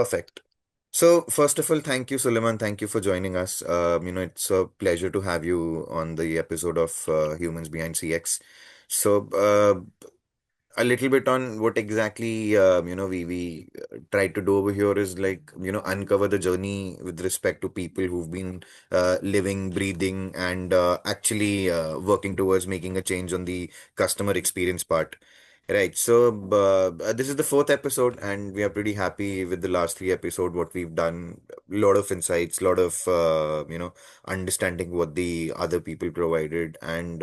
Perfect. So, first of all, thank you, Suleiman. Thank you for joining us. It's a pleasure to have you on the episode of Humans Behind CX. So, a little bit on what exactly we try to do over here is like uncover the journey with respect to people who've been living, breathing, and actually working towards making a change on the customer experience part. Right. So this is the fourth episode, and we are pretty happy with the last three episode. What we've done, a lot of insights, a lot of understanding what the other people provided, and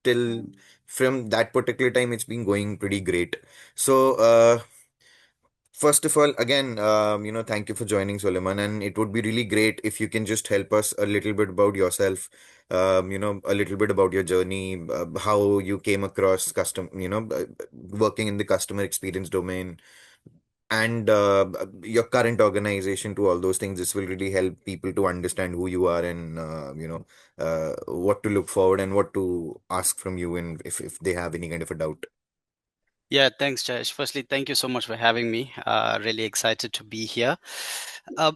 till from that particular time, it's been going pretty great. So first of all, again, thank you for joining, Suleiman, and it would be really great if you can just help us a little bit about yourself, a little bit about your journey, how you came across working in the customer experience domain, and your current organization to all those things. This will really help people to understand who you are and, what to look forward and what to ask from you, and if they have any kind of a doubt. Yeah, thanks, Jayesh. Firstly, thank you so much for having me. Really excited to be here.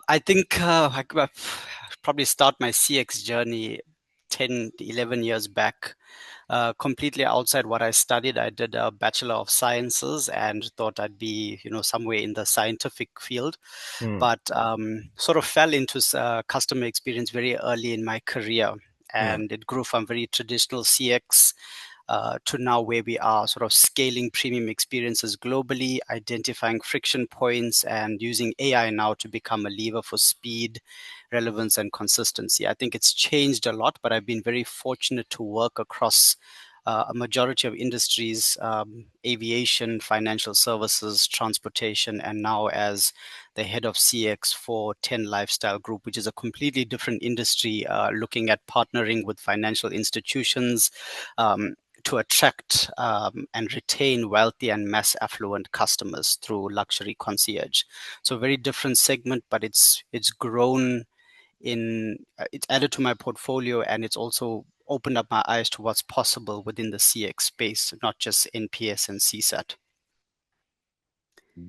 I think I could probably start my CX journey 10, 11 years back, completely outside what I studied. I did a Bachelor of Sciences and thought I'd be, somewhere in the scientific field, Hmm. but sort of fell into customer experience very early in my career. Yeah. And it grew from very traditional CX to now where we are sort of scaling premium experiences globally, identifying friction points, and using AI now to become a lever for speed, relevance, and consistency. I think it's changed a lot, but I've been very fortunate to work across a majority of industries, aviation, financial services, transportation, and now as the head of CX for 10 Lifestyle Group, which is a completely different industry, looking at partnering with financial institutions, to attract and retain wealthy and mass affluent customers through luxury concierge. So very different segment, but it's grown it's added to my portfolio, and it's also opened up my eyes to what's possible within the CX space, not just NPS and CSAT.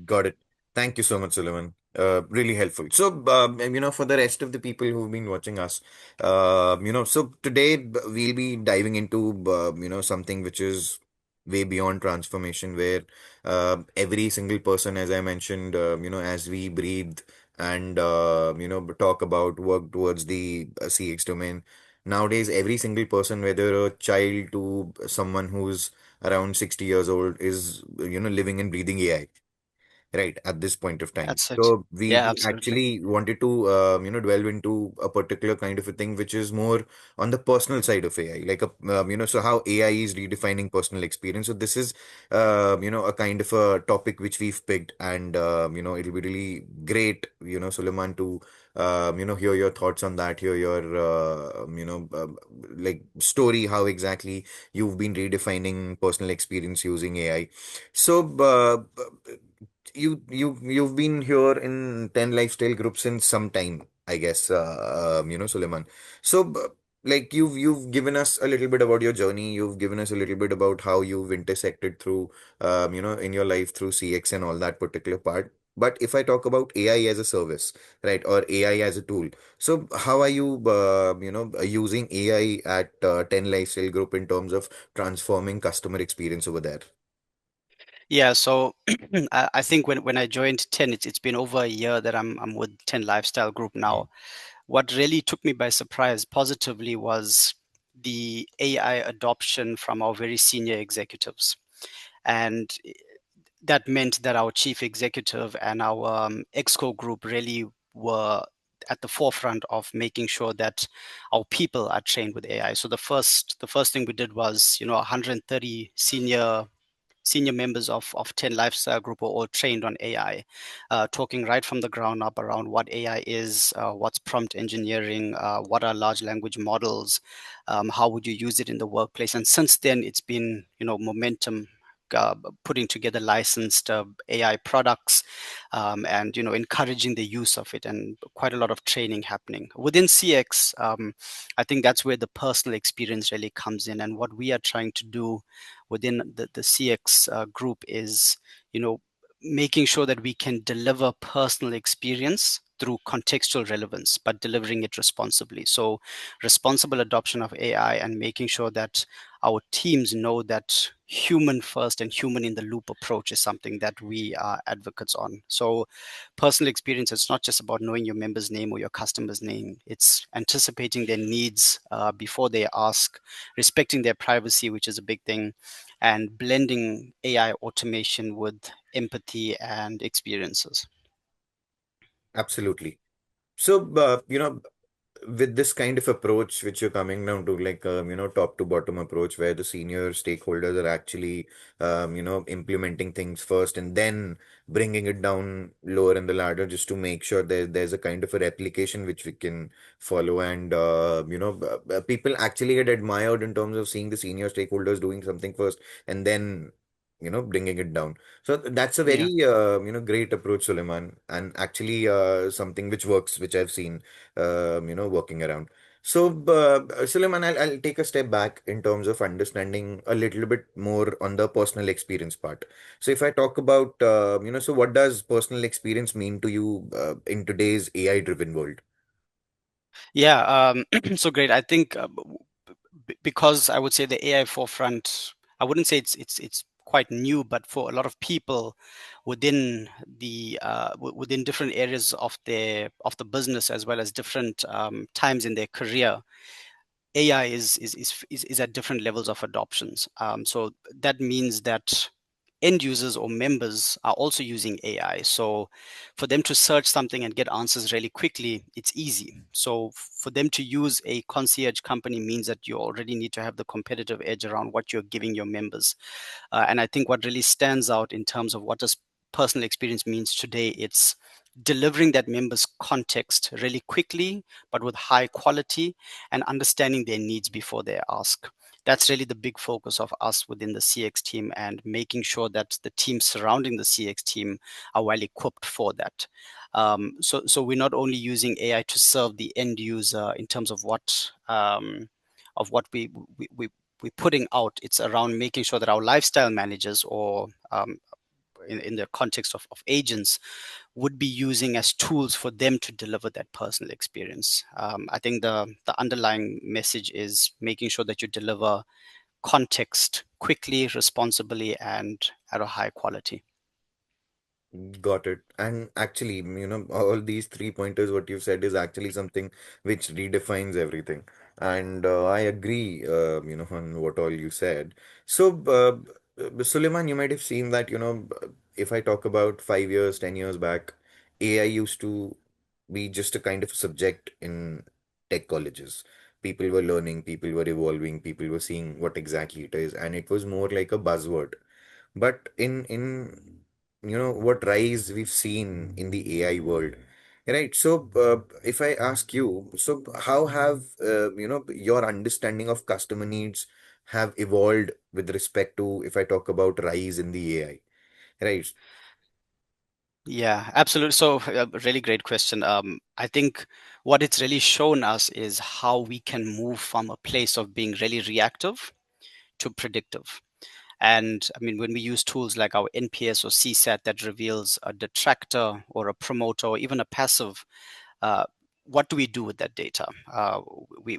Got it. Thank you so much, Sullivan. Really helpful. So, for the rest of the people who've been watching us, so today we'll be diving into, something which is way beyond transformation, where every single person, as I mentioned, as we breathe and, talk about work towards the CX domain, nowadays, every single person, whether a child to someone who's around 60 years old, is, living and breathing AI, right, at this point of time. That's it. So we Yeah, we absolutely. actually wanted to delve into a particular kind of a thing which is more on the personal side of AI, like so how AI is redefining personal experience. So this is a kind of a topic which we've picked, and it'll be really great, Suleiman, to hear your thoughts on that, hear your like story, how exactly you've been redefining personal experience using AI. So you've been here in 10 lifestyle groups since some time, I guess, Suleiman. So like you've given us a little bit about your journey, you've given us a little bit about how you've intersected through in your life through CX and all that particular part. But if I talk about AI as a service, right, or AI as a tool, so how are you using AI at 10 lifestyle group in terms of transforming customer experience over there? Yeah, so I think when I joined 10, it's been over a year that I'm with 10 Lifestyle Group now. What really took me by surprise positively was the AI adoption from our very senior executives. And that meant that our chief executive and our exco group really were at the forefront of making sure that our people are trained with AI. So the first thing we did was, 130 senior members of 10 Lifestyle Group were all trained on AI, talking right from the ground up around what AI is, what's prompt engineering, what are large language models, how would you use it in the workplace. And since then, it's been, momentum. Putting together licensed AI products, and encouraging the use of it, and quite a lot of training happening within CX. I think that's where the personal experience really comes in, and what we are trying to do within the CX group is, you know, making sure that we can deliver personal experience through contextual relevance, but delivering it responsibly. So, responsible adoption of AI and making sure that our teams know that human first and human in the loop approach is something that we are advocates on. So, personal experience, it's not just about knowing your member's name or your customer's name, it's anticipating their needs before they ask, respecting their privacy, which is a big thing, and blending AI automation with empathy and experiences. Absolutely. So, with this kind of approach, which you're coming down to, like, top to bottom approach, where the senior stakeholders are actually, implementing things first and then bringing it down lower in the ladder just to make sure there's a kind of a replication which we can follow. And, people actually get admired in terms of seeing the senior stakeholders doing something first and then, bringing it down. So that's a Yeah. very, great approach, Suleiman, and actually something which works, which I've seen working around. So, Suleiman, I'll take a step back in terms of understanding a little bit more on the personal experience part. So, if I talk about, so what does personal experience mean to you in today's AI-driven world? Yeah. So great. I think because I would say the AI forefront, I wouldn't say it's quite new, but for a lot of people within within different areas of the business as well as different times in their career, AI is at different levels of adoptions. So that means that end users or members are also using AI. So for them to search something and get answers really quickly, it's easy. So for them to use a concierge company means that you already need to have the competitive edge around what you're giving your members. And I think what really stands out in terms of what does personal experience means today, it's delivering that member's context really quickly, but with high quality and understanding their needs before they ask. That's really the big focus of us within the CX team and making sure that the teams surrounding the CX team are well equipped for that. So we're not only using AI to serve the end user in terms of what we we're putting out. It's around making sure that our lifestyle managers or in the context of agents would be using as tools for them to deliver that personal experience. I think the underlying message is making sure that you deliver context quickly, responsibly, and at a high quality. Got it. And actually, all these three pointers, what you've said is actually something which redefines everything. And I agree, on what all you said. So, Suleiman, you might have seen that, if I talk about 5 years, 10 years back, AI used to be just a kind of subject in tech colleges. People were learning, people were evolving, people were seeing what exactly it is, and it was more like a buzzword. But in what rise we've seen in the AI world, right? So if I ask you, so how have your understanding of customer needs have evolved with respect to, if I talk about rise in the AI, right? Yeah, absolutely. So, really great question. I think what it's really shown us is how we can move from a place of being really reactive to predictive. And I mean, when we use tools like our NPS or CSAT that reveals a detractor or a promoter or even a passive, uh, what do we do with that data? We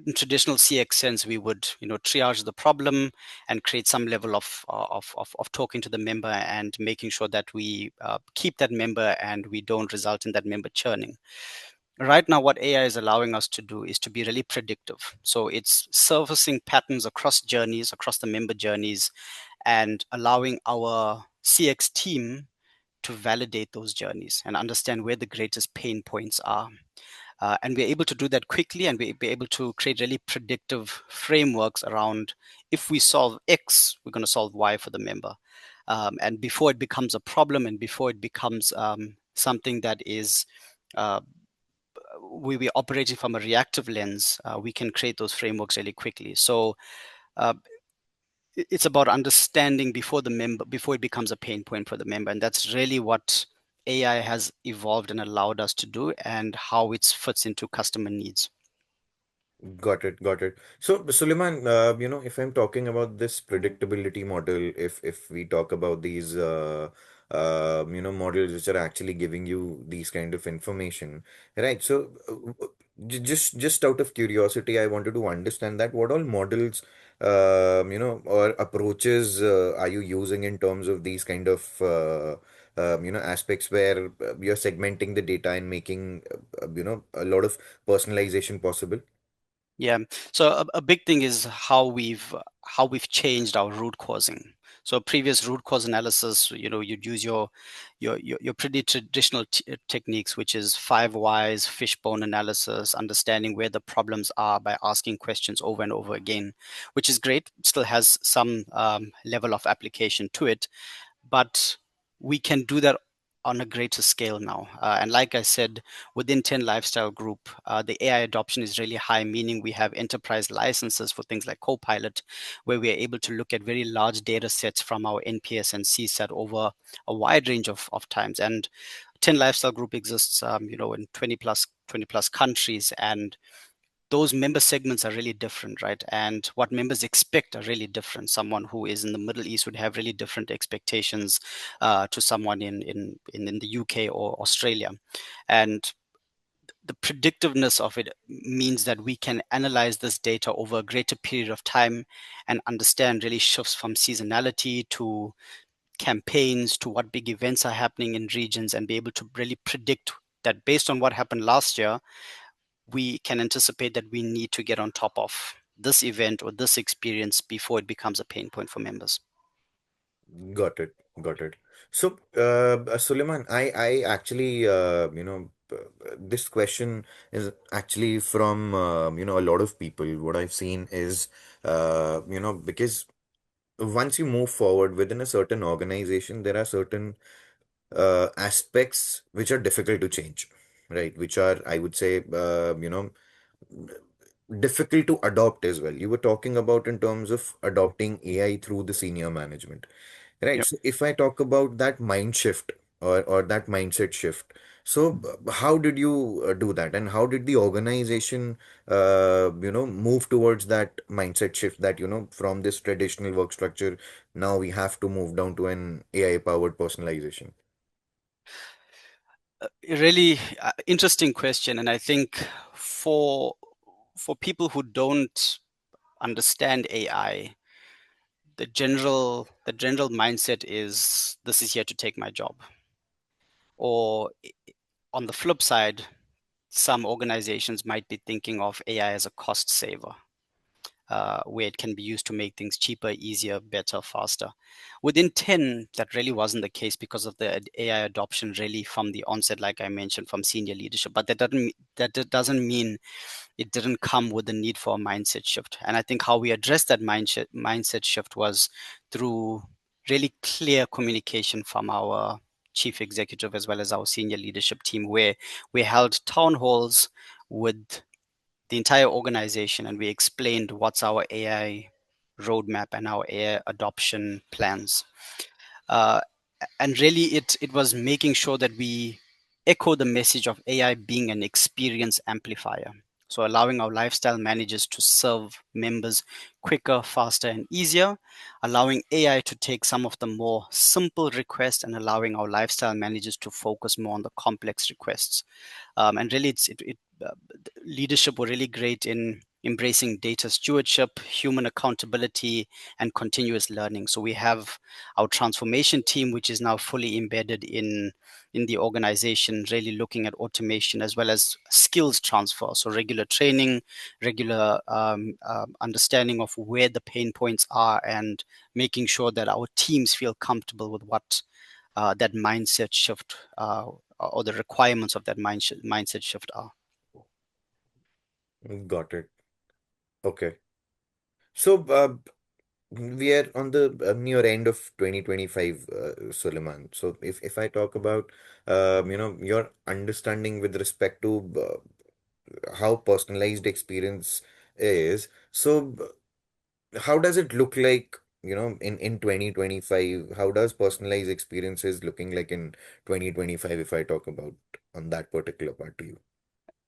in traditional CX sense, we would triage the problem and create some level of talking to the member and making sure that we keep that member and we don't result in that member churning. Right now, what AI is allowing us to do is to be really predictive. So it's surfacing patterns across journeys, across the member journeys, and allowing our CX team to validate those journeys and understand where the greatest pain points are. And we're able to do that quickly, and we're able to create really predictive frameworks around if we solve X, we're going to solve Y for the member. And before it becomes a problem and before it becomes something that is we're operating from a reactive lens, we can create those frameworks really quickly. So uh, it's about understanding before the member, before it becomes a pain point for the member. And that's really what AI has evolved and allowed us to do and how it fits into customer needs. Got it, got it. So, Suleiman, if I'm talking about this predictability model, if we talk about these models which are actually giving you these kind of information, right? So, just out of curiosity, I wanted to understand that what all models, or approaches are you using in terms of these kind of aspects where you're segmenting the data and making a lot of personalization possible. Yeah. So a big thing is how we've changed our root causing. So previous root cause analysis, you'd use your pretty traditional techniques, which is five whys, fishbone analysis, understanding where the problems are by asking questions over and over again, which is great. It still has some level of application to it, but we can do that on a greater scale now. And like I said, within 10 Lifestyle Group, the AI adoption is really high, meaning we have enterprise licenses for things like Copilot, where we are able to look at very large data sets from our NPS and CSAT over a wide range of times. And 10 Lifestyle Group exists, in 20 plus countries, and those member segments are really different, right? And what members expect are really different. Someone who is in the Middle East would have really different expectations to someone in the UK or Australia. And the predictiveness of it means that we can analyze this data over a greater period of time and understand really shifts from seasonality to campaigns to what big events are happening in regions, and be able to really predict that based on what happened last year, we can anticipate that we need to get on top of this event or this experience before it becomes a pain point for members. Got it. Got it. So, Suleiman, I actually, this question is actually from, a lot of people. What I've seen is, because once you move forward within a certain organization, there are certain aspects which are difficult to change, right? Which are, I would say, difficult to adopt as well. You were talking about in terms of adopting AI through the senior management. Right. Yep. So if I talk about that mind shift or that mindset shift, so how did you do that, and how did the organization, move towards that mindset shift that, from this traditional work structure, now we have to move down to an AI powered personalization? A really interesting question, and I think for people who don't understand AI, the general mindset is this is here to take my job. Or on the flip side, some organizations might be thinking of AI as a cost saver, where it can be used to make things cheaper, easier, better, faster. Within 10, that really wasn't the case because of the AI adoption really from the onset, like I mentioned, from senior leadership. But that doesn't mean it didn't come with the need for a mindset shift. And I think how we addressed that mindset shift was through really clear communication from our chief executive as well as our senior leadership team, where we held town halls with the entire organization, and we explained what's our AI roadmap and our AI adoption plans. Uh, and really, it was making sure that we echo the message of AI being an experience amplifier. So allowing our lifestyle managers to serve members quicker, faster, and easier, allowing AI to take some of the more simple requests, and allowing our lifestyle managers to focus more on the complex requests. And really, leadership were really great in embracing data stewardship, human accountability, and continuous learning. So we have our transformation team, which is now fully embedded in the organization, really looking at automation as well as skills transfer. So regular training, regular understanding of where the pain points are, and making sure that our teams feel comfortable with what that mindset shift or the requirements of that mindset shift are. Got it. Okay. So, we are on the near end of 2025, Suleiman. So if I talk about, your understanding with respect to how personalized experience is, so how does it look like, in 2025? How does personalized experiences looking like in 2025, if I talk about on that particular part to you?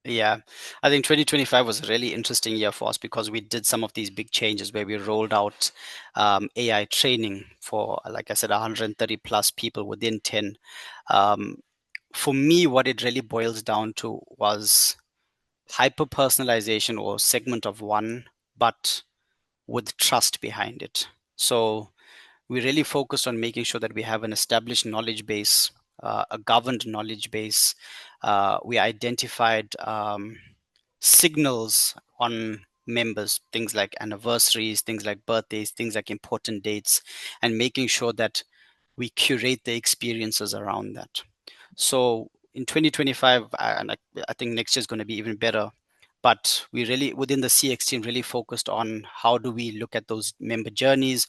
Yeah, I think 2025 was a really interesting year for us because we did some of these big changes where we rolled out AI training for, like I said, 130 plus people within 10. Um, for me, what it really boils down to was hyper personalization or segment of one, but with trust behind it. So we really focused on making sure that we have an established knowledge base, a governed knowledge base. We identified signals on members, things like anniversaries, things like birthdays, things like important dates, and making sure that we curate the experiences around that. So in 2025, I think next year is going to be even better. But we really, within the CX team, really focused on how do we look at those member journeys,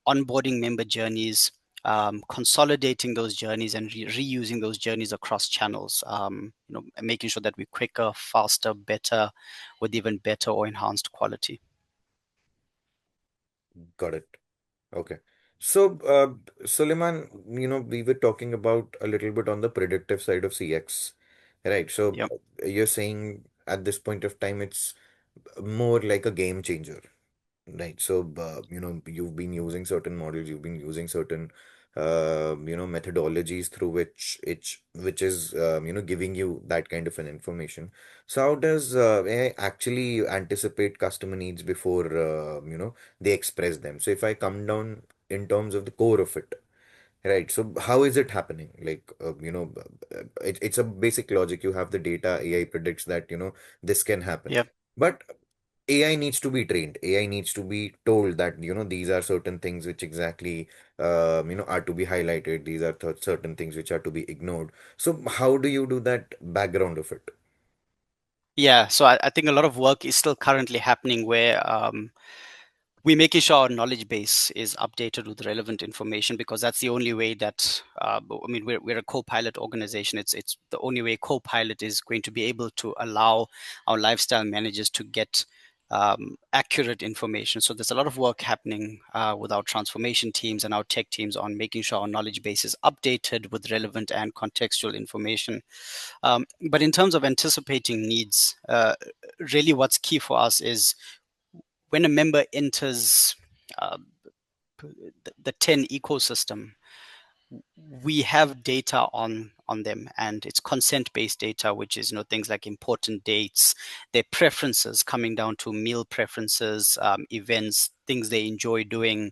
onboarding member journeys, consolidating those journeys and reusing those journeys across channels. Making sure that we're quicker, faster, better, with even better or enhanced quality. Got it. Okay. So, Suleiman, we were talking about a little bit on the predictive side of CX, right? So, Yep. you're saying at this point of time, it's more like a game changer. Right. So, you've been using certain models, you've been using certain, methodologies through which is, giving you that kind of an information. So, how does AI actually anticipate customer needs before, they express them? So, if I come down in terms of the core of it, right. So, how is it happening? Like, it's a basic logic. You have the data, AI predicts that, this can happen. Yep. But AI needs to be trained. AI needs to be told that, these are certain things which exactly, are to be highlighted. These are th certain things which are to be ignored. So how do you do that background of it? Yeah. So I think a lot of work is still currently happening where we're making sure our knowledge base is updated with relevant information because that's the only way that I mean we're a co-pilot organization. It's the only way co-pilot is going to be able to allow our lifestyle managers to get accurate information. So there's a lot of work happening with our transformation teams and our tech teams on making sure our knowledge base is updated with relevant and contextual information. But in terms of anticipating needs, really what's key for us is when a member enters uh, the 10 ecosystem, we have data on them, and it's consent based data, which is things like important dates, their preferences, coming down to meal preferences, events, things they enjoy doing.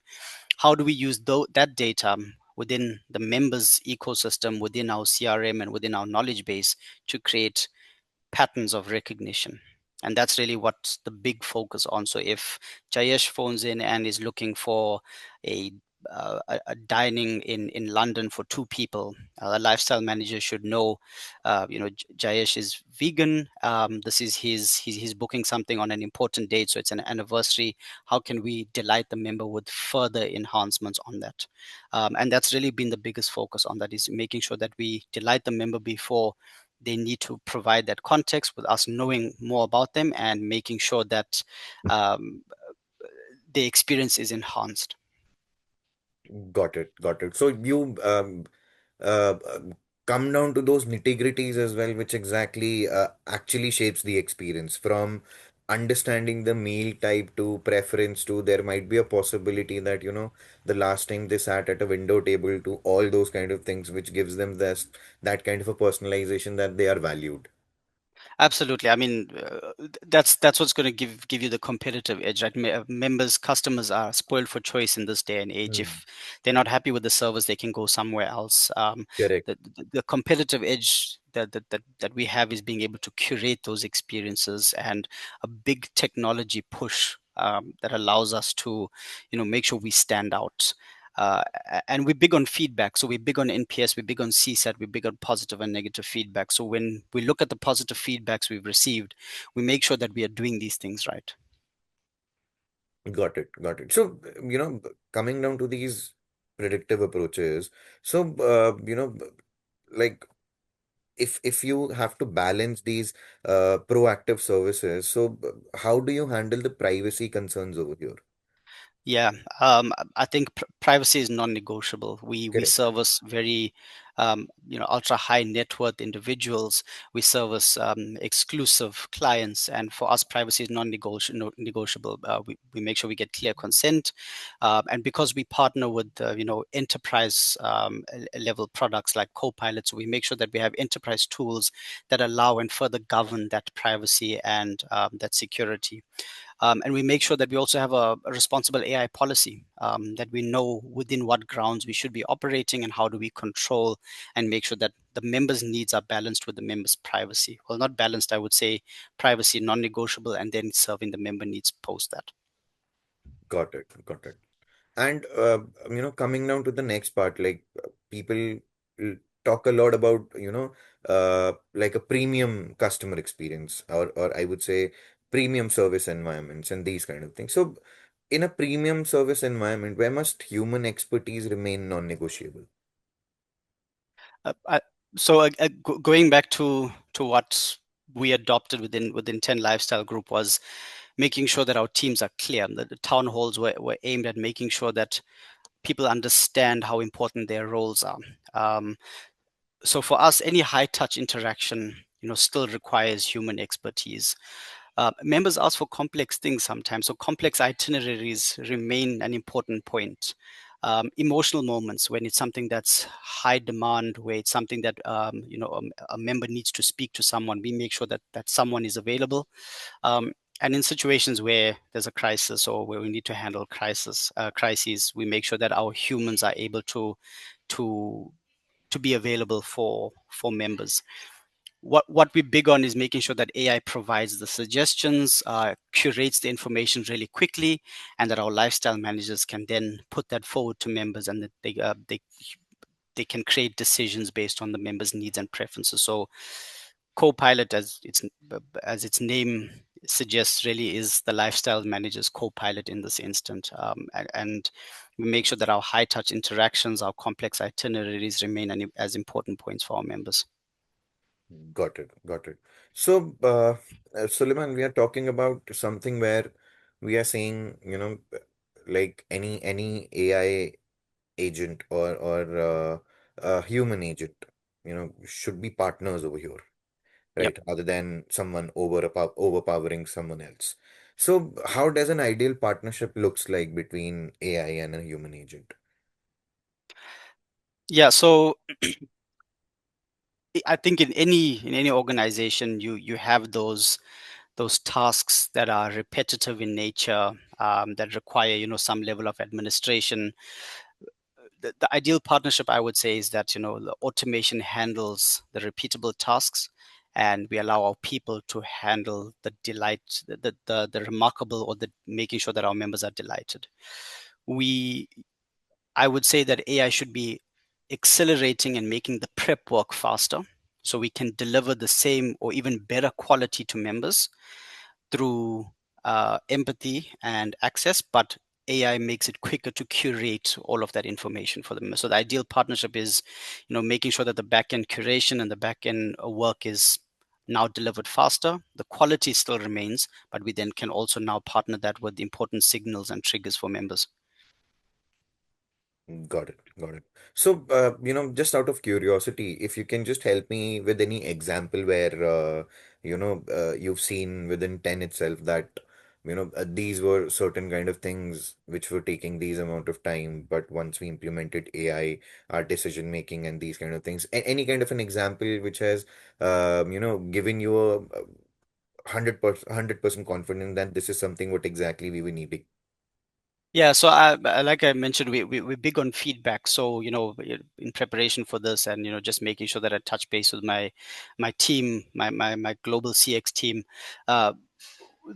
How do we use that data within the members ecosystem, within our CRM and within our knowledge base to create patterns of recognition? And that's really what the big focus on. So if Jayesh phones in and is looking for a a dining in London for two people, a lifestyle manager should know, Jayesh is vegan. This is he's booking something on an important date, so it's an anniversary. How can we delight the member with further enhancements on that? And that's really been the biggest focus on that, is making sure that we delight the member before they need to provide that context, with us knowing more about them and making sure that um, the experience is enhanced. Got it. Got it. So you uh, come down to those nitty-gritties as well, which exactly actually shapes the experience from understanding the meal type to preference to there might be a possibility that, the last time they sat at a window table to all those kind of things, which gives them this that kind of a personalization that they are valued. Absolutely. I mean, that's what's going to give you the competitive edge, right? Members, customers are spoiled for choice in this day and age. Hmm. If they're not happy with the service, they can go somewhere else. Correct. The competitive edge that we have is being able to curate those experiences, and a big technology push that allows us to, make sure we stand out. And we're big on feedback. So we're big on NPS, we're big on CSAT, we're big on positive and negative feedback. So when we look at the positive feedbacks we've received, we make sure that we are doing these things right. Got it. Got it. So, coming down to these predictive approaches, so, like if you have to balance these proactive services, so how do you handle the privacy concerns over here? Yeah, I think privacy is non-negotiable. We Correct. service very ultra high net worth individuals. We service exclusive clients, and for us, privacy is non-negotiable. We make sure we get clear consent, and because we partner with enterprise level products like Copilot, so we make sure that we have enterprise tools that allow and further govern that privacy and that security. And we make sure that we also have a responsible AI policy, that we know within what grounds we should be operating and how do we control and make sure that the members' needs are balanced with the members' privacy. Well, not balanced, I would say privacy non-negotiable, and then serving the member needs post that. Got it. Got it. And coming down to the next part, like people l- talk a lot about, like a premium customer experience, or I would say premium service environments and these kind of things. So, in a premium service environment, where must human expertise remain non-negotiable? Uh, I, Going back to what we adopted within 10 Lifestyle Group was making sure that our teams are clear. The town halls were aimed at making sure that people understand how important their roles are. Um, so for us, any high touch interaction, still requires human expertise. Members ask for complex things sometimes, so complex itineraries remain an important point. Emotional moments when it's something that's high demand, where it's something that a member needs to speak to someone, we make sure that someone is available. And in situations where there's a crisis or where we need to handle crises, we make sure that our humans are able to to be available for members. What we're big on is making sure that AI provides the suggestions, curates the information really quickly, and that our lifestyle managers can then put that forward to members, and that they can create decisions based on the members' needs and preferences. So, Copilot, as its name suggests, really is the lifestyle manager's co-pilot in this instant, and we make sure that our high-touch interactions, our complex itineraries remain as important points for our members. Got it. Got it. So, Suleiman, we are talking about something where we are saying, like any AI agent or a human agent, should be partners over here, Yep. right? Other than someone overpowering someone else. So, how does an ideal partnership looks like between AI and a human agent? Yeah. So I think in any organization, you have those tasks that are repetitive in nature, that require some level of administration. The ideal partnership, I would say, is that the automation handles the repeatable tasks, and we allow our people to handle the delight, the remarkable, or the making sure that our members are delighted. We I would say that AI should be accelerating and making the prep work faster, so we can deliver the same or even better quality to members through empathy and access, but AI makes it quicker to curate all of that information for them. So the ideal partnership is, making sure that the back-end curation and the back-end work is now delivered faster. The quality still remains, but we then can also now partner that with important signals and triggers for members. Got it. Got it. So, just out of curiosity, if you can just help me with any example where, you've seen within 10 itself that, these were certain kind of things which were taking these amount of time, but once we implemented AI, our decision making and these kind of things, any kind of an example which has, given you a 100% confidence that this is something what exactly we were needing. Yeah, so like I mentioned, we're big on feedback. So, in preparation for this and, just making sure that I touch base with my team, my global CX team, uh,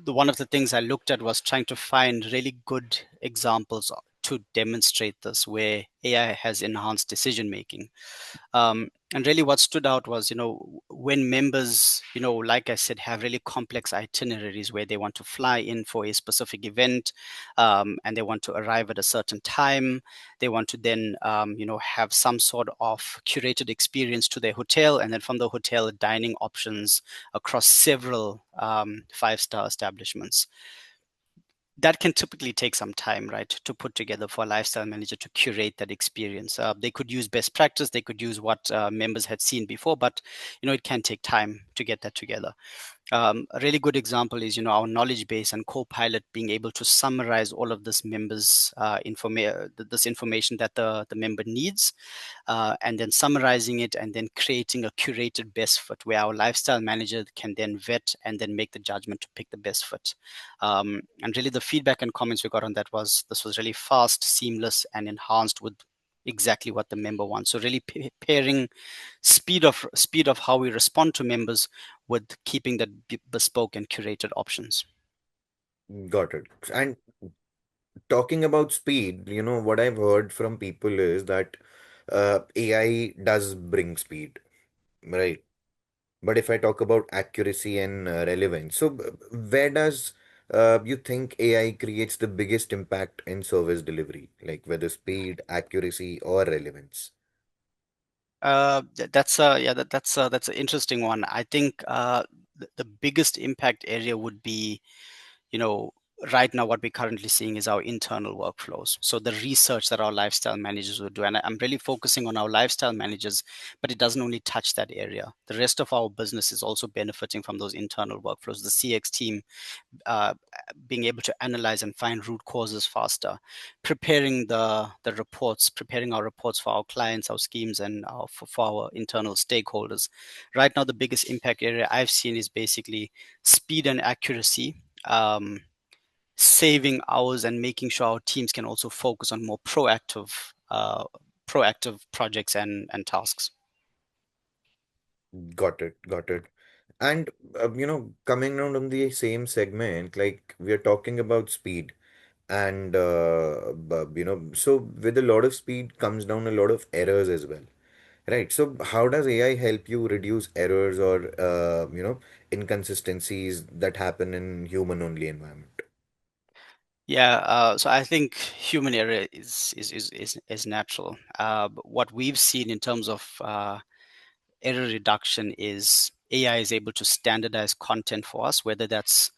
one of the things I looked at was trying to find really good examples to demonstrate this, where AI has enhanced decision making. And really, what stood out was, when members, like I said, have really complex itineraries where they want to fly in for a specific event, and they want to arrive at a certain time. They want to then, have some sort of curated experience to their hotel, and then from the hotel, dining options across several five-star establishments. that can typically take some time, right, to put together for a lifestyle manager to curate that experience. They could use best practice, they could use what members had seen before, but it can take time to get that together. A really good example is, our knowledge base and Copilot being able to summarize all of this members' this information that the member needs, and then summarizing it and then creating a curated best fit where our lifestyle manager can then vet and then make the judgment to pick the best fit. And really, the feedback and comments we got on that was this was really fast, seamless, and enhanced with exactly what the member wants. So really pairing speed of how we respond to members with keeping that bespoke and curated options. Got it. And talking about speed, what I've heard from people is that AI does bring speed, right? But if I talk about accuracy and relevance, so where does you think AI creates the biggest impact in service delivery, like whether speed, accuracy, or relevance? That's an interesting one. I think the biggest impact area would be, you know, right now what we're currently seeing is our internal workflows. So the research that our lifestyle managers would do, and I'm really focusing on our lifestyle managers, but it doesn't only touch that area. The rest of our business is also benefiting from those internal workflows. The CX team uh, being able to analyze and find root causes faster, preparing the reports, preparing our reports for our clients, our schemes, and for our internal stakeholders. Right now, the biggest impact area I've seen is basically speed and accuracy. Saving hours and making sure our teams can also focus on more proactive projects and tasks. Got it, got it. And coming down on the same segment, like we are talking about speed, and so with a lot of speed comes down a lot of errors as well, right? So how does AI help you reduce errors or inconsistencies that happen in human-only environment? Yeah, so I think human error is natural. But what we've seen in terms of error reduction is AI is able to standardize content for us, whether that's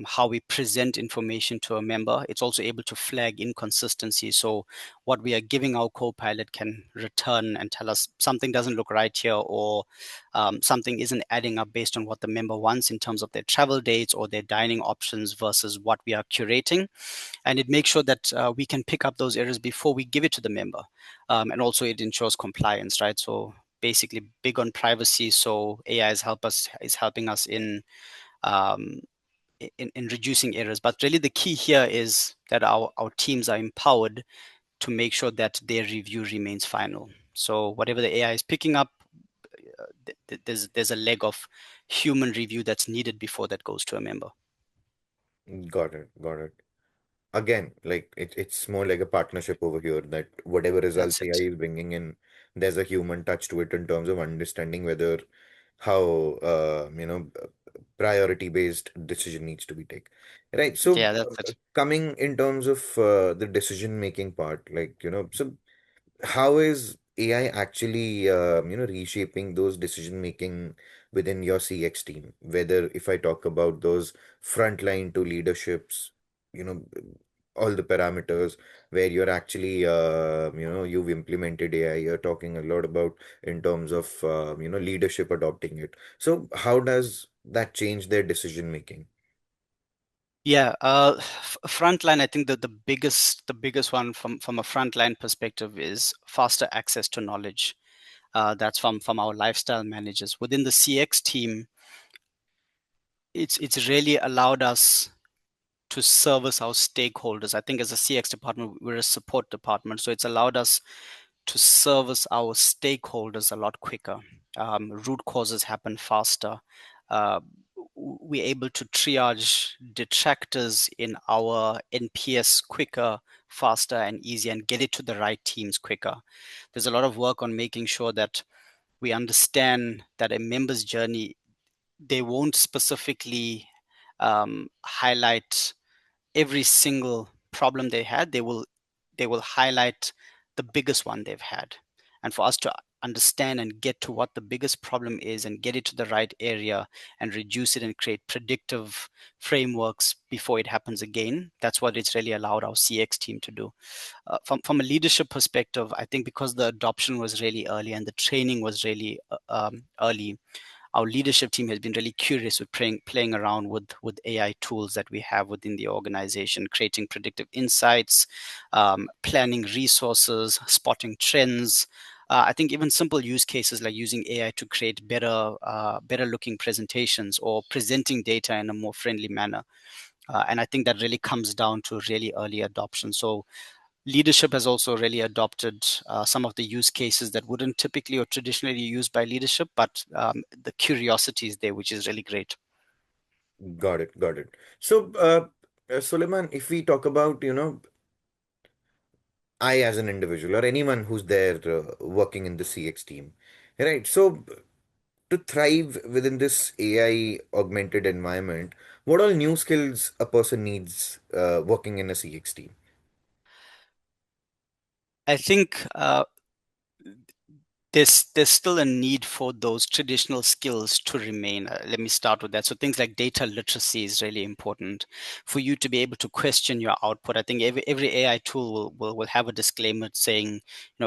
how we present information to a member. It's also able to flag inconsistency. So what we are giving our co-pilot can return and tell us something doesn't look right here, or something isn't adding up based on what the member wants in terms of their travel dates or their dining options versus what we are curating. And it makes sure that we can pick up those errors before we give it to the member. And also it ensures compliance, right? So basically big on privacy. So AI is helping us um, in reducing errors. But really the key here is that our teams are empowered to make sure that their review remains final. So whatever the AI is picking up, there's a leg of human review that's needed before that goes to a member. Got it, got it. Again, like it's more like a partnership over here that whatever results That's AI it. is bringing in, there's a human touch to it in terms of understanding whether how priority based decision needs to be taken, right? So Yeah, that's it. coming in terms of the decision making part, like so how is AI actually, reshaping those decision making within your CX team? Whether if I talk about those frontline to leaderships, you know, all the parameters where you're actually, you've implemented AI, you're talking a lot about in terms of, leadership adopting it. So how does that change their decision making? Yeah, frontline. I think that the biggest one from a frontline perspective is faster access to knowledge. That's from our lifestyle managers within the CX team. It's really allowed us to service our stakeholders. I think as a CX department, we're a support department, so it's allowed us to service our stakeholders a lot quicker. Root causes happen faster. Uh, we're able to triage detractors in our NPS quicker, faster, and easier, and get it to the right teams quicker. There's a lot of work on making sure that we understand that a member's journey, they won't specifically highlight every single problem they had. They will highlight the biggest one they've had, and for us to understand and get to what the biggest problem is and get it to the right area and reduce it and create predictive frameworks before it happens again. That's what it's really allowed our CX team to do. From a leadership perspective, I think because the adoption was really early and the training was really early, our leadership team has been really curious with playing around with AI tools that we have within the organization, creating predictive insights, planning resources, spotting trends. I think even simple use cases like using AI to create better looking presentations or presenting data in a more friendly manner. And I think that really comes down to really early adoption. So leadership has also really adopted some of the use cases that wouldn't typically or traditionally used by leadership, but the curiosity is there, which is really great. Got it, got it. So, Suleiman, if we talk about, I as an individual or anyone who's there working in the CX team, right? So, to thrive within this AI augmented environment, what all new skills a person needs working in a CX team? I think there's still a need for those traditional skills to remain. Let me start with that. So things like data literacy is really important for you to be able to question your output. I think every AI tool will have a disclaimer saying,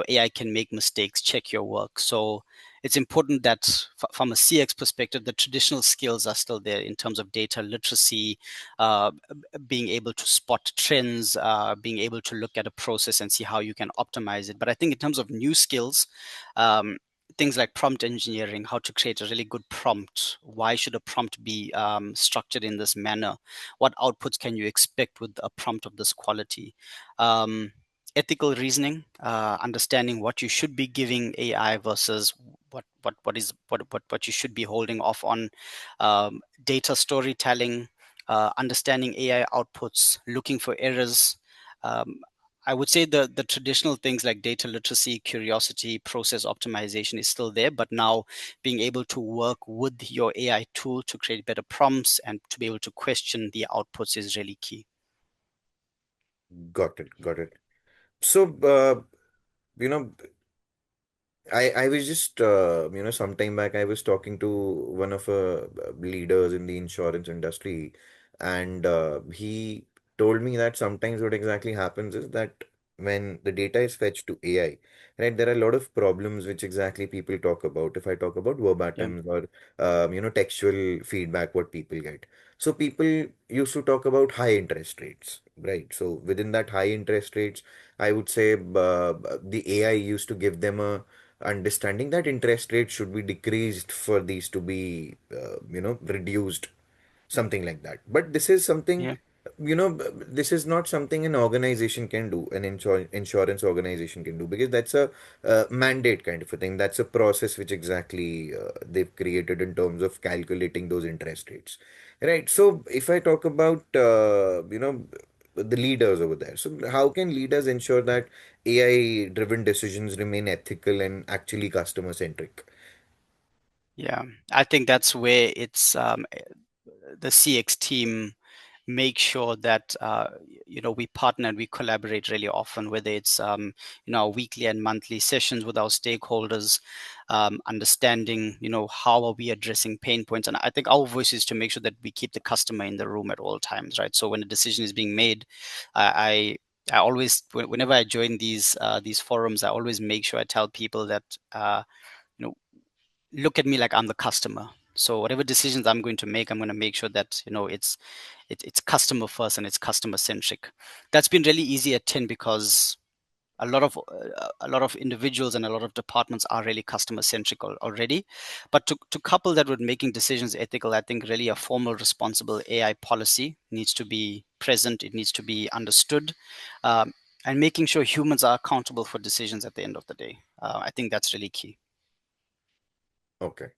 AI can make mistakes, check your work. So it's important that from a CX perspective, the traditional skills are still there in terms of data literacy, uh, being able to spot trends, being able to look at a process and see how you can optimize it. But I think in terms of new skills, um, things like prompt engineering, how to create a really good prompt. Why should a prompt be structured in this manner? What outputs can you expect with a prompt of this quality? Ethical reasoning, understanding what you should be giving AI versus what you should be holding off on. Data storytelling, understanding AI outputs, looking for errors. Um, I would say the traditional things like data literacy, curiosity, process optimization is still there, but now being able to work with your AI tool to create better prompts and to be able to question the outputs is really key. Got it, got it. So, you know, I was just some time back I was talking to one of leaders in the insurance industry, and he told me that sometimes what exactly happens is that when the data is fetched to AI, right, there are a lot of problems which exactly people talk about. If I talk about Yeah, verbatims or textual feedback, what people get. So people used to talk about high interest rates, right? So within that high interest rates, I would say the AI used to give them a understanding that interest rates should be decreased for these to be reduced, something like that. But this is something, yeah, this is not something an organization can do, an insurance organization can do, because that's a mandate kind of a thing. That's a process which exactly they've created in terms of calculating those interest rates, right? So if I talk about the leaders over there, so how can leaders ensure that AI driven decisions remain ethical and actually customer centric? yeah. I think that's where it's the CX team make sure that we partner and we collaborate really often, whether it's our weekly and monthly sessions with our stakeholders, understanding how are we addressing pain points. And I think our voice is to make sure that we keep the customer in the room at all times, right? So when a decision is being made, I I always, whenever I join these forums, I always make sure I tell people that you know look at me like I'm the customer. So whatever decisions I'm going to make, I'm going to make sure that it's customer first and it's customer centric. That's been really easy at 10 because a lot of individuals and a lot of departments are really customer centric already. But to couple that with making decisions ethical, I think really a formal, responsible AI policy needs to be present. It needs to be understood, um, and making sure humans are accountable for decisions at the end of the day. I think that's really key. Okay,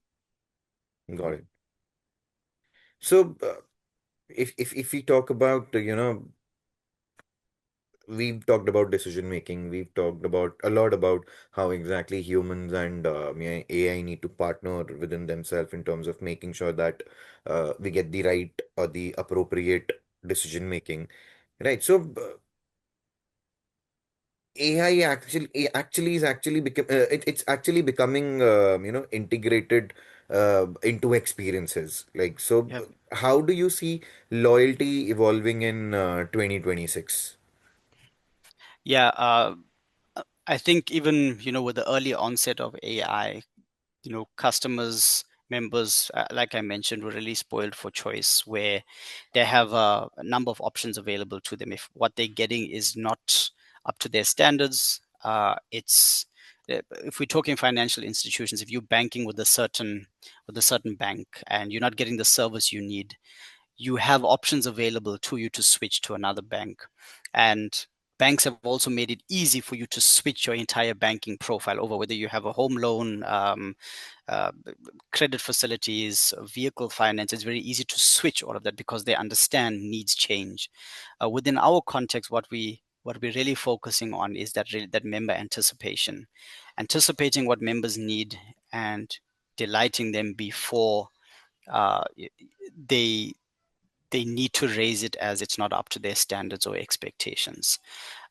got it. So if we talk about we've talked about decision making. We've talked about a lot about how exactly humans and AI need to partner within themselves in terms of making sure that we get the right or the appropriate decision making. Right. So AI actually is actually become it's actually becoming integrated into experiences. Like, so, Yeah. how do you see loyalty evolving in 2026? Yeah, I think even, with the early onset of AI, customers, members, like I mentioned, were really spoiled for choice, where they have a number of options available to them. If what they're getting is not up to their standards, if we're talking financial institutions, if you're banking with a certain bank and you're not getting the service you need, you have options available to you to switch to another bank. And banks have also made it easy for you to switch your entire banking profile over, whether you have a home loan, uh, credit facilities, vehicle finance. It's very easy to switch all of that because they understand needs change. Within our context, what we're really focusing on is that member anticipation, anticipating what members need and delighting them before uh, they they need to raise it as it's not up to their standards or expectations.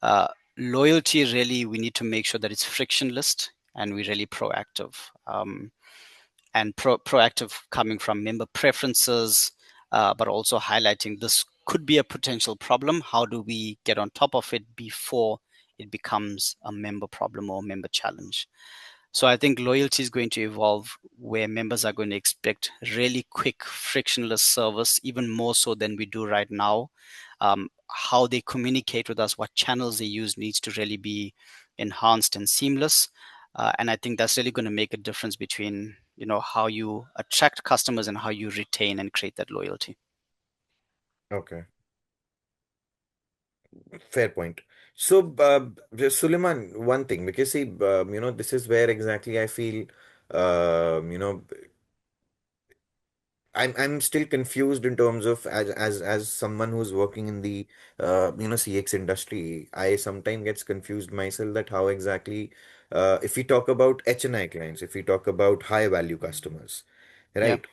Uh, Loyalty, really, we need to make sure that it's frictionless and we're really proactive. And proactive coming from member preferences, but also highlighting this could be a potential problem. How do we get on top of it before it becomes a member problem or member challenge? So I think loyalty is going to evolve where members are going to expect really quick, frictionless service, even more so than we do right now. How they communicate with us, what channels they use needs to really be enhanced and seamless. And I think that's really going to make a difference between, how you attract customers and how you retain and create that loyalty. Okay, fair point. So, Suleiman, one thing, because see, this is where exactly I feel, um, you know, I'm still confused in terms of as someone who's working in the CX industry. I sometimes gets confused myself that how exactly if we talk about HNI clients, if we talk about high value customers, Yeah. right?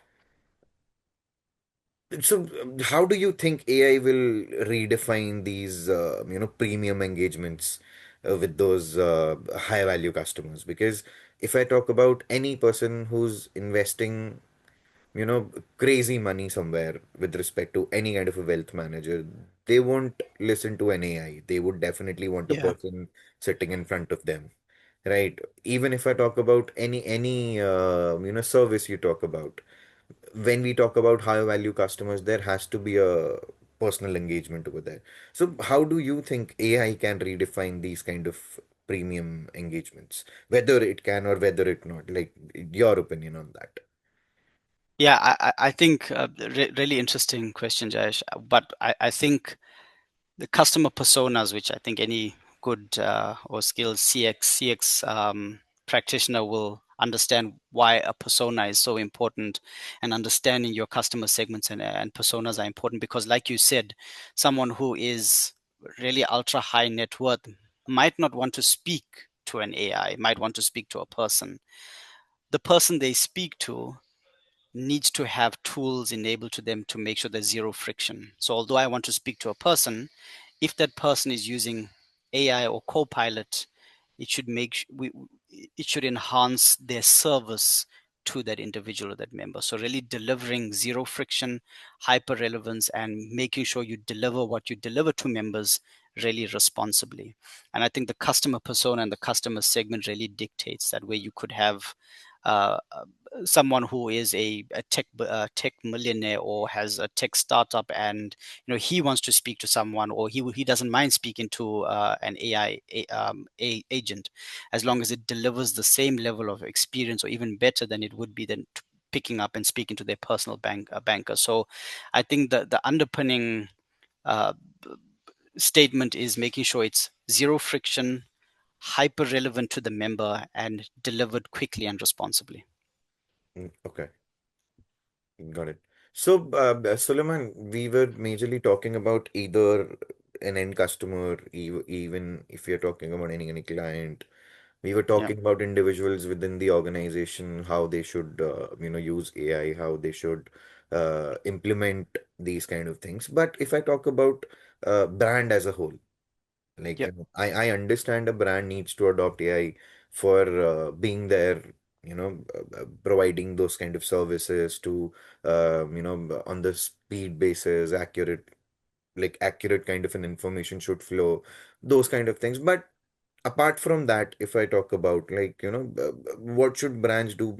So, how do you think AI will redefine these, premium engagements with those high value customers? Because if I talk about any person who's investing, crazy money somewhere with respect to any kind of a wealth manager, they won't listen to an AI. They would definitely want a Yeah. person sitting in front of them, right? Even if I talk about any service you talk about, when we talk about high value customers, there has to be a personal engagement over there. So how do you think AI can redefine these kind of premium engagements, whether it can or whether it not? Like, your opinion on that. Yeah, I think really interesting question, Jayesh. But I think the customer personas, which I think any good or skilled CX practitioner will understand why a persona is so important, and understanding your customer segments and personas are important because, like you said, someone who is really ultra high net worth might not want to speak to an AI, might want to speak to a person. The person they speak to needs to have tools enabled to them to make sure there's zero friction. So although I want to speak to a person, if that person is using AI or Copilot, it should it should enhance their service to that individual or that member. So really delivering zero friction, hyper relevance, and making sure you deliver what you deliver to members really responsibly. And I think the customer persona and the customer segment really dictates that, where you could have someone who is a tech millionaire or has a tech startup, and he wants to speak to someone, or he doesn't mind speaking to an AI agent, as long as it delivers the same level of experience or even better than it would be than picking up and speaking to their personal banker. So I think the underpinning uh, statement is making sure it's zero friction, hyper relevant to the member, and delivered quickly and responsibly. Okay, got it. So, Suleiman, we were majorly talking about either an end customer, even if you're talking about any client. We were Yeah. talking about individuals within the organization, how they should, use AI, how they should implement these kind of things. But if I talk about brand as a whole, Like, Yep. I understand a brand needs to adopt AI for being there, providing those kind of services to, on the speed basis, accurate kind of an information should flow, those kind of things. But apart from that, if I talk about, what should brands do,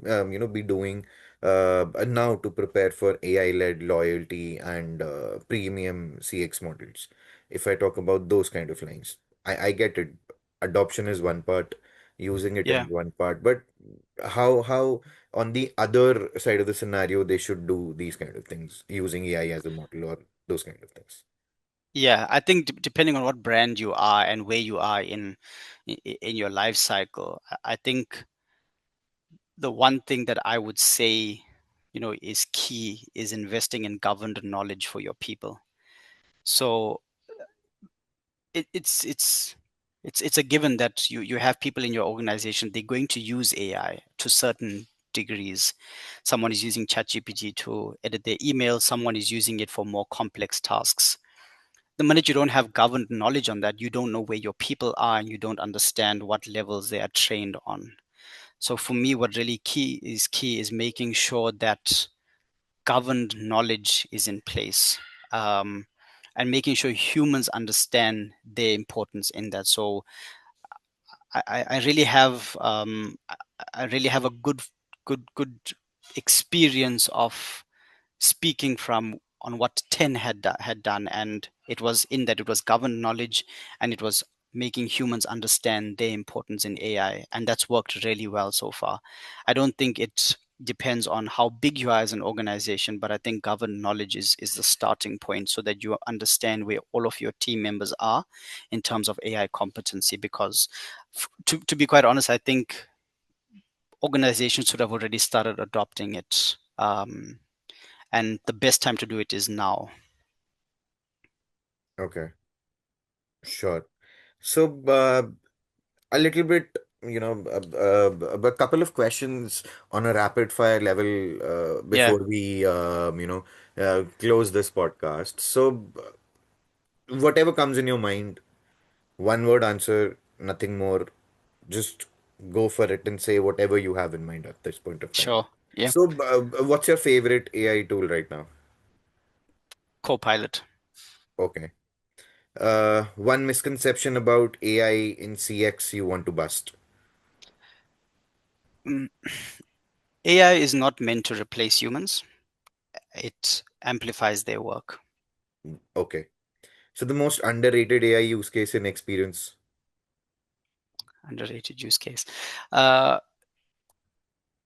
be doing now to prepare for AI-led loyalty and premium CX models? If I talk about those kind of lines, I get it. Adoption is one part, using it Yeah. in one part, but how on the other side of the scenario they should do these kind of things using AI as a model or those kind of things. Yeah, I think depending on what brand you are and where you are in your life cycle, I think the one thing that I would say, is key is investing in governed knowledge for your people. So it, it's it's it's a given that you have people in your organization, they're going to use AI to certain degrees. Someone is using ChatGPT to edit their email, someone is using it for more complex tasks. The minute you don't have governed knowledge on that, you don't know where your people are and you don't understand what levels they are trained on. So for me, what really key is making sure that governed knowledge is in place, um, and making sure humans understand their importance in that. So I really have I really have a good experience of speaking from on what 10 had done, and it was in that it was governed knowledge, and it was making humans understand their importance in AI, and that's worked really well so far. I don't think it depends on how big you are as an organization, but I think governed knowledge is the starting point so that you understand where all of your team members are in terms of AI competency. Because to be quite honest, I think organizations should have already started adopting it. And the best time to do it is now. Okay, sure. So, a little bit, a couple of questions on a rapid fire level Yeah, before we, close this podcast. So, whatever comes in your mind, one word answer, nothing more. Just go for it and say whatever you have in mind at this point of time. sure. Yeah, So, what's your favorite AI tool right now? Copilot. Okay. One misconception about AI in CX you want to bust. Mm, AI is not meant to replace humans. It amplifies their work. Okay. So the most underrated AI use case in experience. Underrated use case. Uh,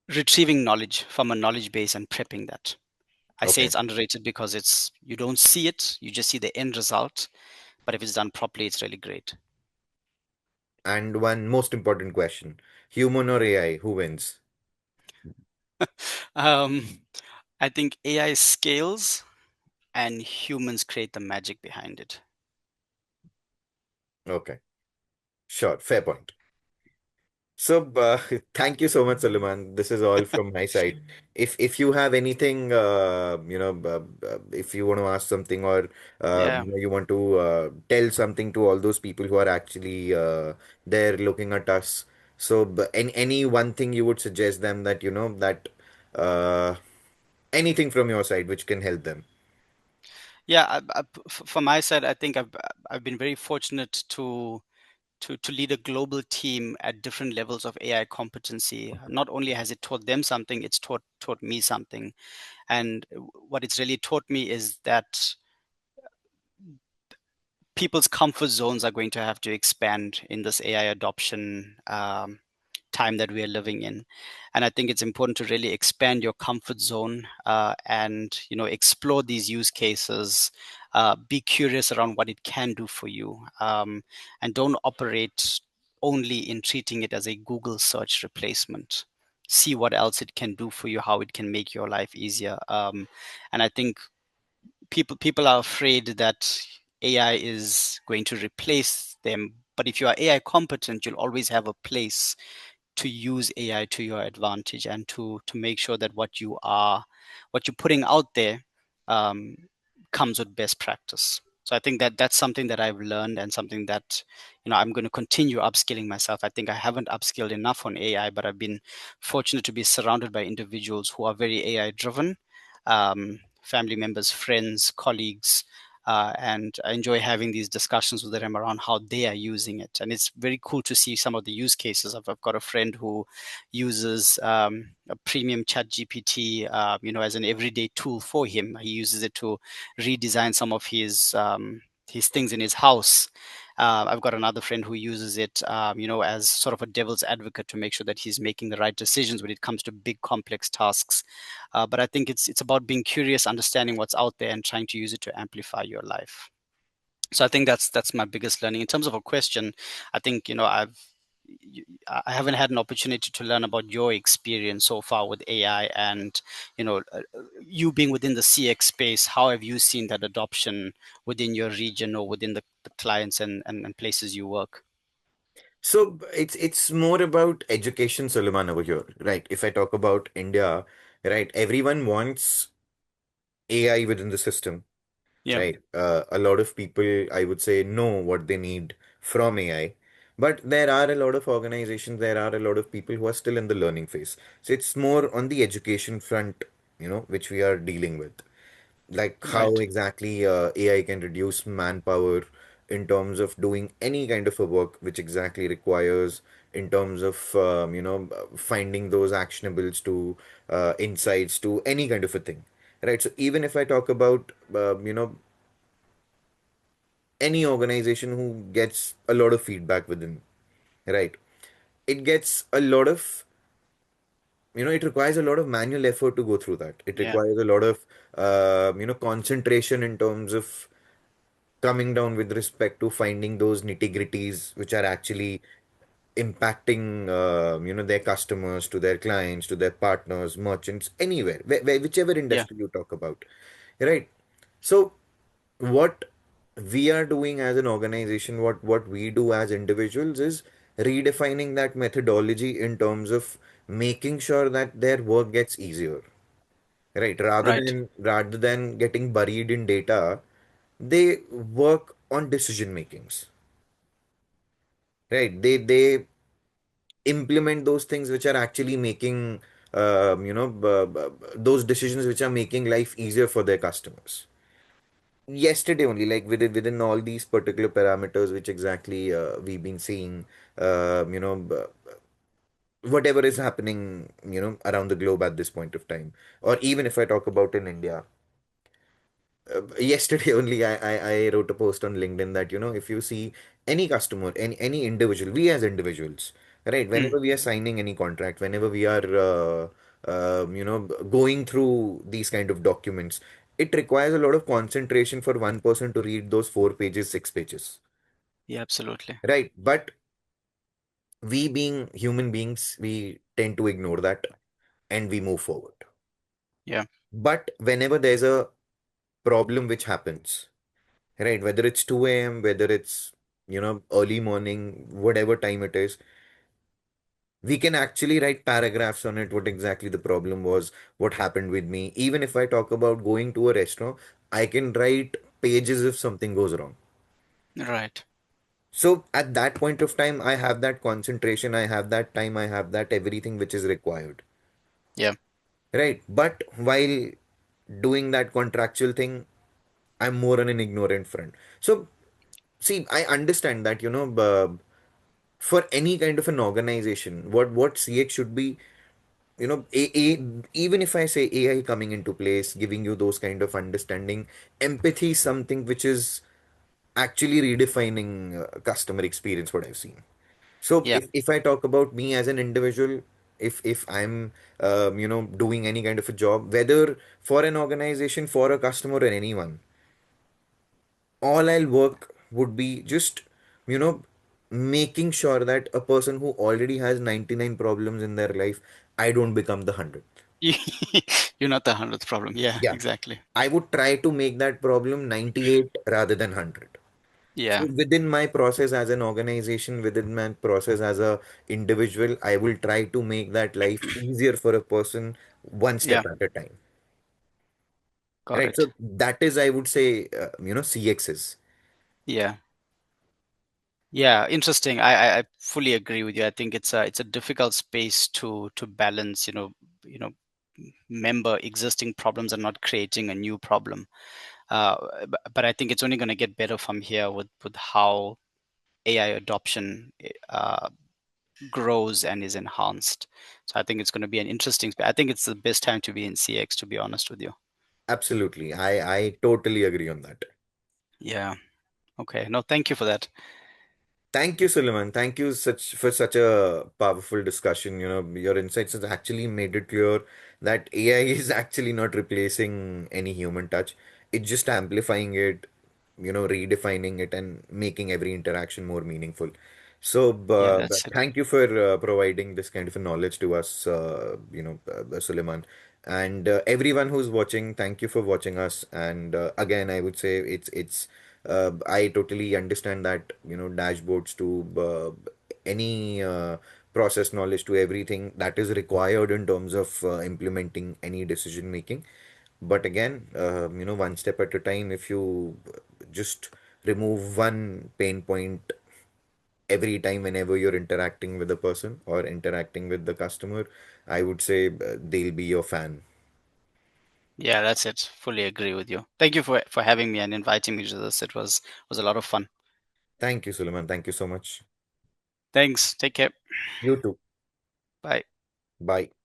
Retrieving knowledge from a knowledge base and prepping that. I say Okay. it's underrated because it's you don't see it, you just see the end result. But if it's done properly, it's really great. And one most important question. Human or AI, who wins? um, I think AI scales and humans create the magic behind it. Okay. Sure. Fair point. So, thank you so much, Suleiman. This is all from my side. If you have anything, if you want to ask something or Yeah. you want to tell something to all those people who are actually there looking at us. So, any one thing you would suggest them that that uh, anything from your side which can help them. Yeah, from my side, I think I've been very fortunate to lead a global team at different levels of AI competency. Not only has it taught them something, it's taught me something. And what it's really taught me is that people's comfort zones are going to have to expand in this AI adoption time that we are living in. And I think it's important to really expand your comfort zone, and explore these use cases. Be curious around what it can do for you, and don't operate only in treating it as a Google search replacement. See what else it can do for you, how it can make your life easier. And I think people are afraid that AI is going to replace them. But if you are AI competent, you'll always have a place to use AI to your advantage and to make sure that what you're putting out there, um, comes with best practice. So I think that that's something that I've learned and something that, I'm going to continue upskilling myself. I think I haven't upskilled enough on AI, but I've been fortunate to be surrounded by individuals who are very AI driven, family members, friends, colleagues. And I enjoy having these discussions with them around how they are using it. And it's very cool to see some of the use cases. I've got a friend who uses a premium chat GPT, as an everyday tool for him. He uses it to redesign some of his things in his house. I've got another friend who uses it, as sort of a devil's advocate to make sure that he's making the right decisions when it comes to big, complex tasks. But I think it's about being curious, understanding what's out there, and trying to use it to amplify your life. So I think that's my biggest learning. In terms of a question, I think I haven't had an opportunity to learn about your experience so far with AI, and you being within the CX space. How have you seen that adoption within your region or within the clients and places you work? So it's more about education, Suleiman, over here, right? If I talk about India, right, everyone wants AI within the system, Yeah, right? A lot of people, I would say, know what they need from AI, but there are a lot of organizations, there are a lot of people who are still in the learning phase. So it's more on the education front, which we are dealing with, like how right. exactly AI can reduce manpower in terms of doing any kind of a work which exactly requires in terms of finding those actionables to insights to any kind of a thing, right? So even if I talk about any organization who gets a lot of feedback within, right, it gets a lot of it requires a lot of manual effort to go through that. It Yeah, requires a lot of concentration in terms of coming down with respect to finding those nitty-gritties which are actually impacting their customers, to their clients, to their partners, merchants, anywhere, whichever yeah, industry you talk about, right? So what we are doing as an organization, what we do as individuals is redefining that methodology in terms of making sure that their work gets easier, right? rather right. than rather than getting buried in data, they work on decision makings, right? They implement those things which are actually making those decisions which are making life easier for their customers. Yesterday only, like within all these particular parameters which exactly we've been seeing, whatever is happening around the globe at this point of time, or even if I talk about in India. Yesterday only, I wrote a post on LinkedIn that, if you see any customer, any individual, we as individuals, right, Mm, whenever we are signing any contract, whenever we are, going through these kind of documents, it requires a lot of concentration for one person to read those 4 pages, 6 pages, yeah, absolutely. right? But we being human beings, we tend to ignore that and we move forward. Yeah, But whenever there's a problem which happens, right? Whether it's 2 a.m., whether it's, early morning, whatever time it is, we can actually write paragraphs on it, what exactly the problem was, what happened with me. Even if I talk about going to a restaurant, I can write pages if something goes wrong. right. So at that point of time, I have that concentration, I have that time, I have that everything which is required, Yeah, right? But while doing that contractual thing, I'm more on an ignorant front. So, see, I understand that, for any kind of an organization, what CX should be, even if I say AI coming into place, giving you those kind of understanding, empathy is something which is actually redefining customer experience, what I've seen. So yeah, if I talk about me as an individual, if I'm doing any kind of a job, whether for an organization, for a customer, or anyone, all I'll work would be just, you know, making sure that a person who already has 99 problems in their life, I don't become the 100th. you're not the hundredth problem. Yeah, Yeah. exactly. I would try to make that problem 98 rather than 100. Yeah, So within my process as an organization, within my process as a individual, I will try to make that life easier for a person one yeah. step at a time. Got right? So it. that is, I would say, CX is. Yeah. Yeah, interesting. I fully agree with you. I think it's a difficult space to balance, member existing problems and not creating a new problem. But I think it's only going to get better from here with how AI adoption grows and is enhanced. So I think it's going to be an interesting space. I think it's the best time to be in CX, to be honest with you. Absolutely. I totally agree on that. Yeah. Okay. No, thank you for that. Thank you, Suleiman. Thank you for such a powerful discussion. Your insights has actually made it clear that AI is actually not replacing any human touch. It's just amplifying it, redefining it and making every interaction more meaningful. So, Yeah, but that's it. thank you for providing this kind of a knowledge to us, Suleiman. And everyone who's watching, thank you for watching us. And again, I would say I totally understand that, dashboards to any process knowledge to everything that is required in terms of implementing any decision making. But again, one step at a time, if you just remove one pain point every time whenever you're interacting with a person or interacting with the customer, I would say they'll be your fan. Yeah, that's it. Fully agree with you. Thank you for having me and inviting me to this. It was a lot of fun. Thank you, Suleiman. Thank you so much. Thanks. Take care. You too. Bye. Bye.